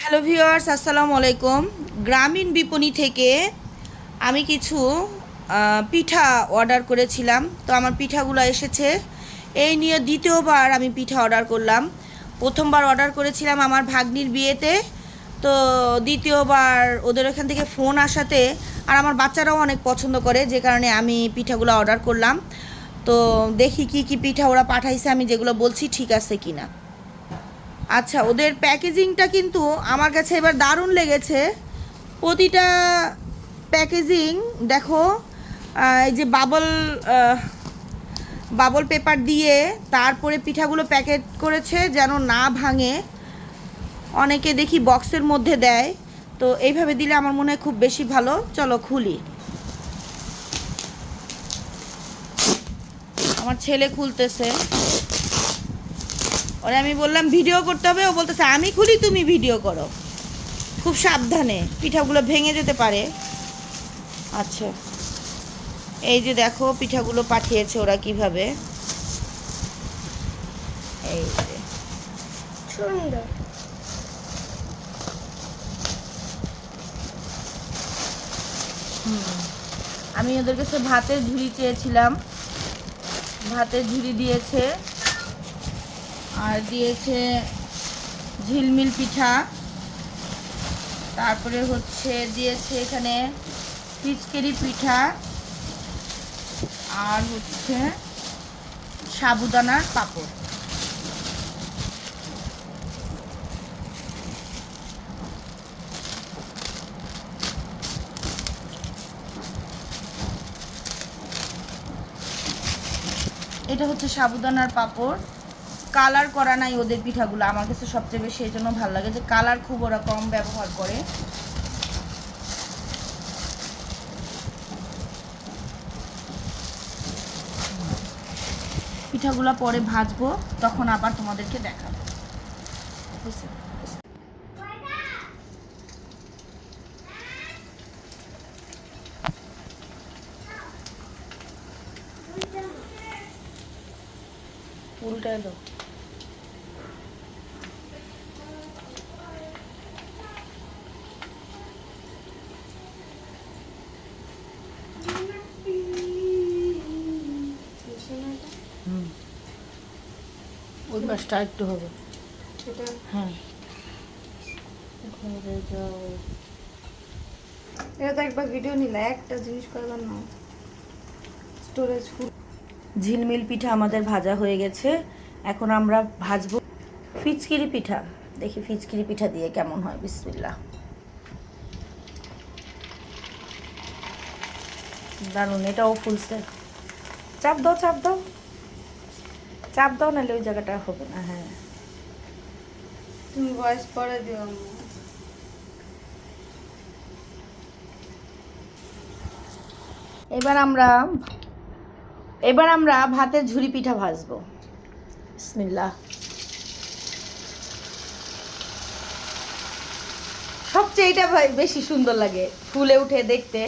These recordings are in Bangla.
হ্যালো ভিউয়ার্স, আসসালামু আলাইকুম। গ্রামীণ বিপণী থেকে আমি কিছু পিঠা অর্ডার করেছিলাম, তো আমার পিঠাগুলো এসেছে। এই নিয়ে দ্বিতীয়বার আমি পিঠা অর্ডার করলাম। প্রথমবার অর্ডার করেছিলাম আমার ভাগ্নির বিয়েতে, তো দ্বিতীয়বার ওদের ওখান থেকে ফোন আসাতে আর আমার বাচ্চারাও অনেক পছন্দ করে, যে কারণে আমি পিঠাগুলো অর্ডার করলাম। তো দেখি কি কি পিঠা ওরা পাঠাইছে, আমি যেগুলো বলছি ঠিক আছে কি না। আচ্ছা, ওদের প্যাকেজিংটা কিন্তু আমার কাছে এবার দারুণ লেগেছে। প্রতিটা প্যাকেজিং দেখো, এই যে বাবল পেপার দিয়ে তারপরে পিঠাগুলো প্যাকেট করেছে যেন না ভাঙে। অনেকে দেখি বক্সের মধ্যে দেয়, তো এইভাবে দিলে আমার মনে হয় খুব বেশি ভালো। চলো খুলি। আমার ছেলে খুলতেছে, ওরে আমি বললাম ভিডিও করতে হবে, ও বলতেছে আমি খুলি তুমি ভিডিও করো। খুব সাবধানে, পিঠাগুলো ভেঙে যেতে পারে। আচ্ছা, এই যে দেখো পিঠাগুলো পাঠিয়েছে ওরা কিভাবে। এই যে সুন্দর। আমি ওদের কাছে ভাতের ঝুড়ি চেয়েছিলাম, ভাতের ঝুড়ি দিয়েছে। আর দিয়েছে ঝিলমিল পিঠা, তারপরে হচ্ছে দিয়েছে এখানে পিচকেরি পিঠা, আর হচ্ছে সাবুদানার পাঁপড়। এটা হচ্ছে সাবুদানার পাঁপড়। কালার করা নাই ওদের পিঠাগুলো, আমার কাছে সবচেয়ে বেশি এই জন্য ভালো লাগে যে কালার খুব ওরা কম ব্যবহার করে। পিঠাগুলো পরে ভাজবো, তখন আবার তোমাদেরকে দেখাবো। উল্টা এলো। ওই পাশটা একটু হবে। হ্যাঁ, ঘরে যাও। এটা তো একবার ভিডিও নিলে একটা জিনিস করলাম না, স্টোরেজ ফুল। ঝিলমিল পিঠা আমাদের ভাজা হয়ে গেছে, এখন আমরা ভাজবো ফিচকিরি পিঠা। দেখি ফিচকিরি পিঠা দিয়ে কেমন হয়। বিসমিল্লাহ। দারুণ, এটাও ফুলছে। চাপ দাও, চাপ দাও, চাপ দাও, নাহলে ওই জায়গাটা হবে না। হ্যাঁ, তুমি ভয়েস পরে দিও। এবার আমরা ভাতের ঝুরি পিঠা ভাজবো। বিসমিল্লাহ। সবচেয়ে এটা বেশি সুন্দর লাগে, ফুলে উঠে দেখতে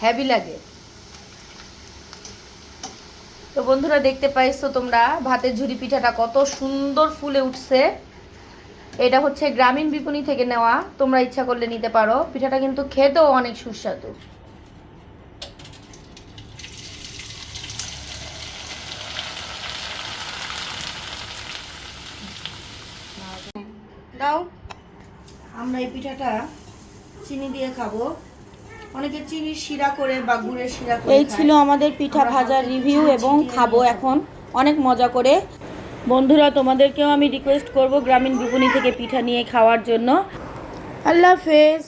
হেভি লাগে। তো বন্ধুরা, দেখতে পাইছো তোমরা ভাতের ঝুরি পিঠাটা কত সুন্দর ফুলে উঠছে। এটা হচ্ছে গ্রামীণ বিপণী থেকে নেওয়া, তোমরা ইচ্ছা করলে নিতে পারো। পিঠাটা কিন্তু খেতেও অনেক সুস্বাদু। দাও, আমরা এই পিঠাটা চিনি দিয়ে খাবো। অনেকে চিনির শিরা করে বা গুড়ের শিরা করে। এই ছিল আমাদের পিঠা ভাজার রিভিউ এবং খাবো এখন অনেক মজা করে। বন্ধুরা, তোমাদেরকেও আমি রিকোয়েস্ট করব গ্রামীণ বিপণী থেকে পিঠা নিয়ে খাওয়ার জন্য। আল্লাহ হাফেজ।